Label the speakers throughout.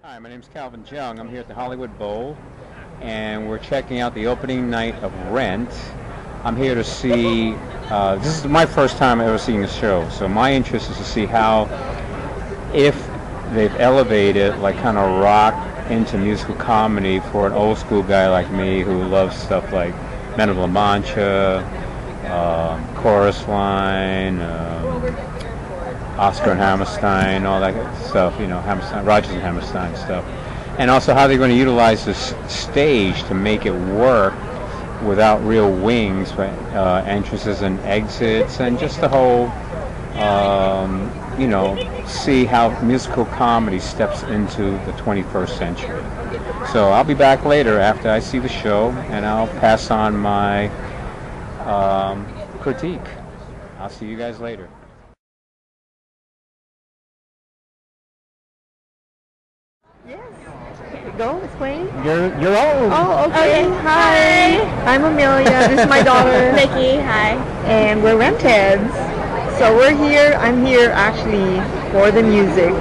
Speaker 1: Hi, my name is Calvin Jung. I'm here at the Hollywood Bowl, and we're checking out the opening night of Rent. I'm here to see, this is my first time ever seeing the show, so my interest is to see how, if they've elevated like kind of rock into musical comedy for an old school guy like me who loves stuff like Men of La Mancha, Chorus Line, Oscar and Hammerstein, all that stuff, you know, Rodgers and Hammerstein stuff. And also how they're going to utilize this stage to make it work without real wings, but entrances and exits, and just the whole, you know, see how musical comedy steps into the 21st century. So I'll be back later after I see the show, and I'll pass on my critique. I'll see you guys later.
Speaker 2: Yes. Go, explain.
Speaker 1: You're old.
Speaker 2: Oh, okay. Hi. I'm Amelia. This is my daughter.
Speaker 3: Nikki, hi.
Speaker 2: And we're Rentheads. So we're here. I'm here actually for the music,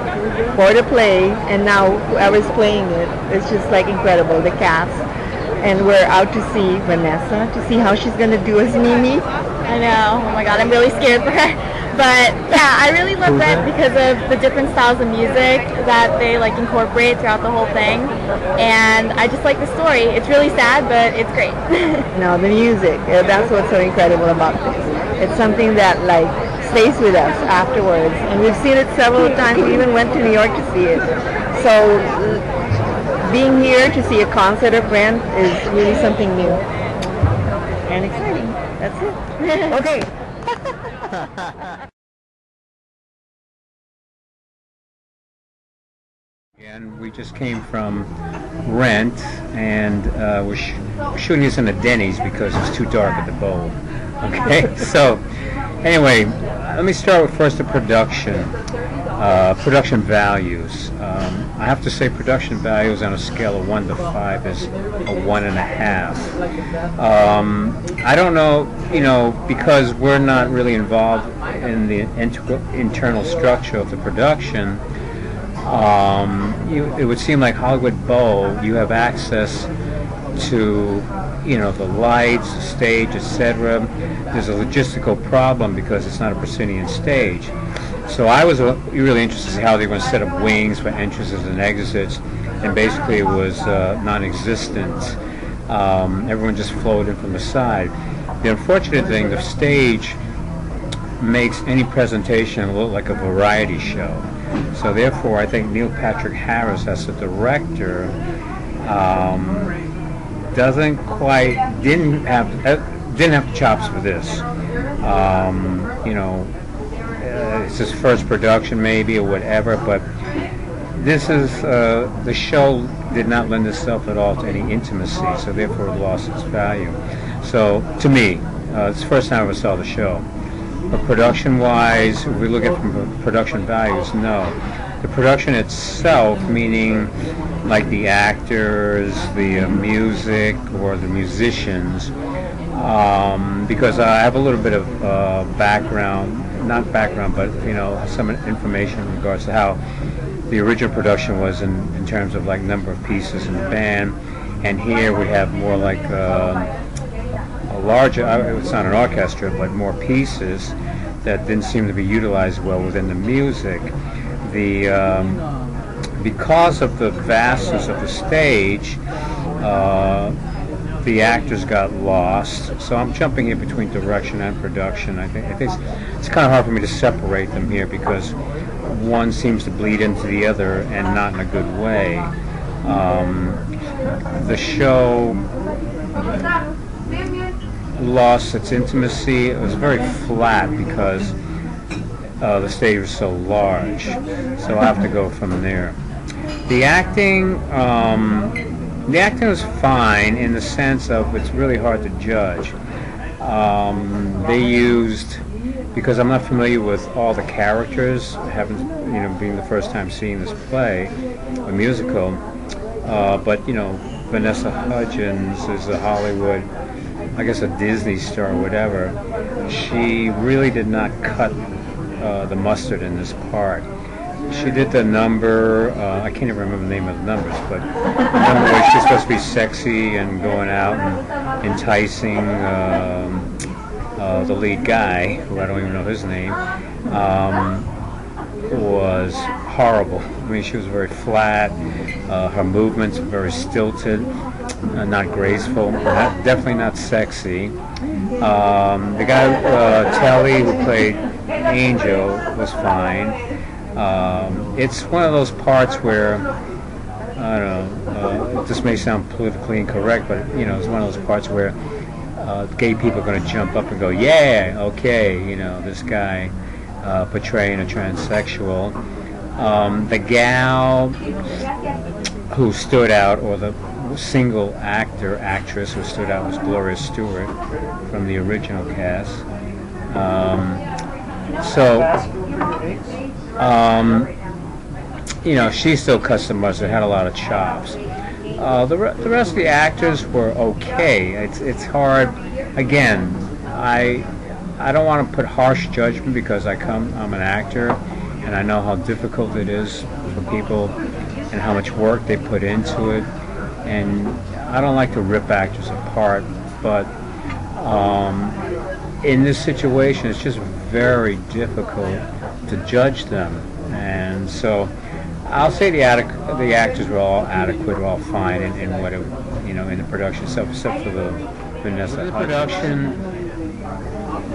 Speaker 2: for the play, and now whoever's playing it, it's just like incredible, the cast. And we're out to see Vanessa, to see how she's going to do as Mimi.
Speaker 3: I know. Oh my God, I'm really scared for her. But yeah, I really love that because of the different styles of music that they like incorporate throughout the whole thing. And I just like the story. It's really sad, but it's great.
Speaker 2: No, the music, that's what's so incredible about this. It's something that like stays with us afterwards. And we've seen it several times. We even went to New York to see it. So being here to see a concert of Rent is really something new and exciting. That's it. Okay.
Speaker 1: And we just came from Rent, and we're shooting this in a Denny's because it's too dark at the Bowl. Okay, so anyway, let me start with first the production values. I have to say production values on a scale of 1 to 5 is a 1.5. I don't know, you know, because we're not really involved in the internal structure of the production. It would seem like Hollywood Bowl, you have access to, you know, the lights, the stage, etc. There's a logistical problem because it's not a proscenium stage. So I was really interested to see how they were going to set up wings for entrances and exits, and basically it was non-existent. Everyone just flowed in from the side. The unfortunate thing, the stage makes any presentation look like a variety show. So therefore, I think Neil Patrick Harris, as the director, didn't have the chops for this. You know, it's his first production maybe or whatever, but this is the show did not lend itself at all to any intimacy, so therefore it lost its value. So to me, it's the first time I ever saw the show. But production-wise, if we look at from production values, no. The production itself, meaning like the actors, the music, or the musicians, because I have a little bit of background, not background, but you know, some information in regards to how the original production was in terms of like number of pieces in the band, and here we have more like a larger, it's not an orchestra, but more pieces that didn't seem to be utilized well within the music. Because of the vastness of the stage, the actors got lost. So I'm jumping here between direction and production. I think it's kind of hard for me to separate them here because one seems to bleed into the other and not in a good way. The show lost its intimacy. It was very flat because the stage was so large. So I have to go from there. The acting was fine in the sense of it's really hard to judge. They used, because I'm not familiar with all the characters, haven't, you know, being the first time seeing this play, a musical, but you know, Vanessa Hudgens is a Hollywood, I guess a Disney star or whatever. She really did not cut the mustard in this part. she did the number. I can't even remember the name of the numbers, but the number where she's supposed to be sexy and going out and enticing the lead guy, who I don't even know his name, was horrible. I mean, she was very flat. Her movements were very stilted, not graceful, definitely not sexy. The guy, Telly, who played Angel, was fine. It's one of those parts where, I don't know, this may sound politically incorrect, but it's one of those parts where gay people are going to jump up and go, yeah, okay, this guy portraying a transsexual. The gal who stood out, or the single actress who stood out, was Gloria Stewart from the original cast. She still cussed the mustard, had a lot of chops. The rest of the actors were okay. It's hard. Again, I don't want to put harsh judgment because I'm an actor, and I know how difficult it is for people and how much work they put into it. And I don't like to rip actors apart, but in this situation, it's just very difficult to judge them. And so I'll say the actors were all adequate, were all fine in what it, in the production itself, except for the Vanessa production.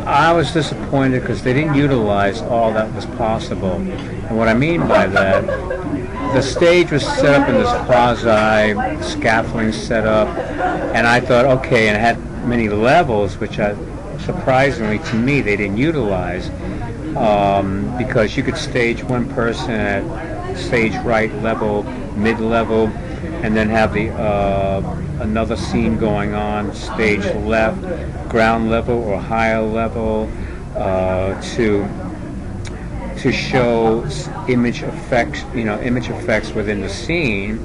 Speaker 1: I was disappointed because they didn't utilize all that was possible. And what I mean by that, the stage was set up in this quasi scaffolding setup, and I thought, okay, and it had many levels, which surprisingly to me they didn't utilize, because you could stage one person at stage right level, mid-level, and then have the another scene going on stage left, ground level or higher level, to show image effects within the scene.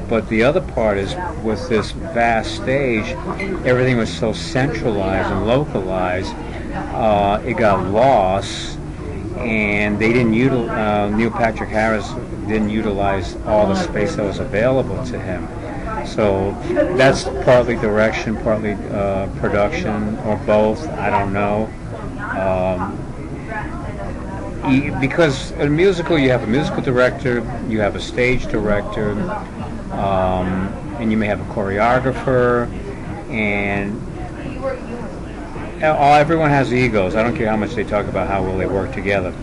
Speaker 1: But the other part is, with this vast stage, everything was so centralized and localized, it got lost, and they didn't Neil Patrick Harris didn't utilize all the space that was available to him. So that's partly direction, partly production, or both. I don't know. Because in a musical, you have a musical director, you have a stage director, and you may have a choreographer, and everyone has egos. I don't care how much they talk about how well they work together,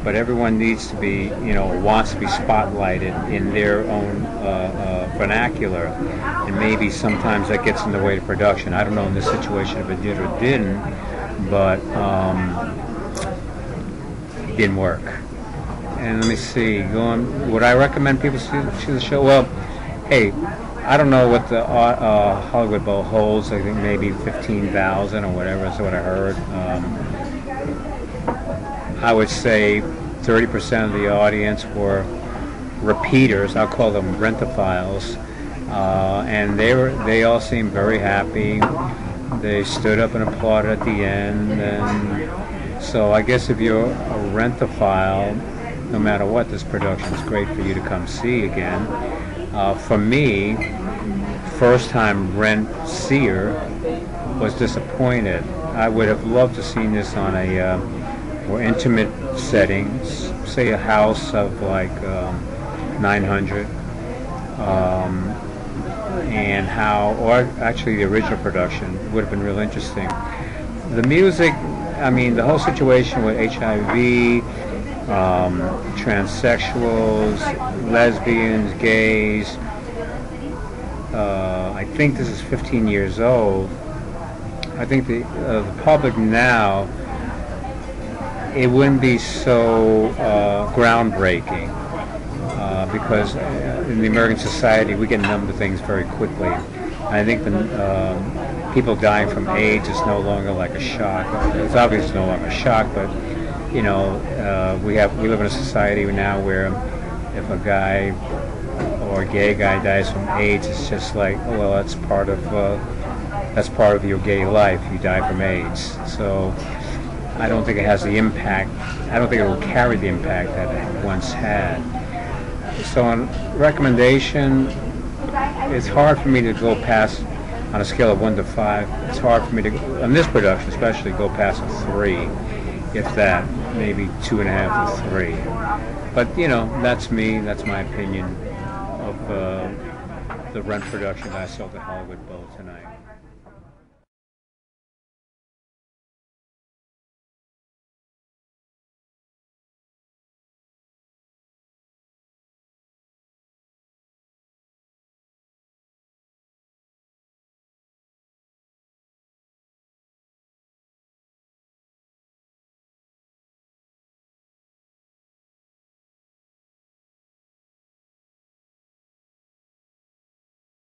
Speaker 1: but everyone needs to be, wants to be spotlighted in their own vernacular, and maybe sometimes that gets in the way of production. I don't know in this situation if it did or didn't, but it didn't work. And let me see, would I recommend people see the show? Well, hey, I don't know what the Hollywood Bowl holds. I think maybe 15,000 or whatever. That's what I heard. I would say 30% of the audience were repeaters. I'll call them rent-a-files, and they all seemed very happy. They stood up and applauded at the end, and so I guess if you're a rent-a-file, no matter what, this production is great for you to come see again. For me, first-time rent-seer was disappointed. I would have loved to seen this on a more intimate setting, say a house of like 900, and or actually the original production would have been real interesting. The music, I mean, the whole situation with HIV, transsexuals, lesbians, gays. I think this is 15 years old. I think the public now, it wouldn't be so groundbreaking, because in the American society we get numb to things very quickly. I think the people dying from AIDS is no longer like a shock. It's obviously no longer a shock, but we live in a society now where if a guy or a gay guy dies from AIDS, it's just like, oh well, that's part of your gay life. You die from AIDS. So I don't think it has the impact. I don't think it will carry the impact that it once had. So on recommendation, it's hard for me to go past, on a scale of 1 to 5, it's hard for me to, on this production especially, go past a 3, if that, maybe 2.5 to 3. But, you know, that's me, that's my opinion of the Rent production that I saw at the Hollywood Bowl tonight.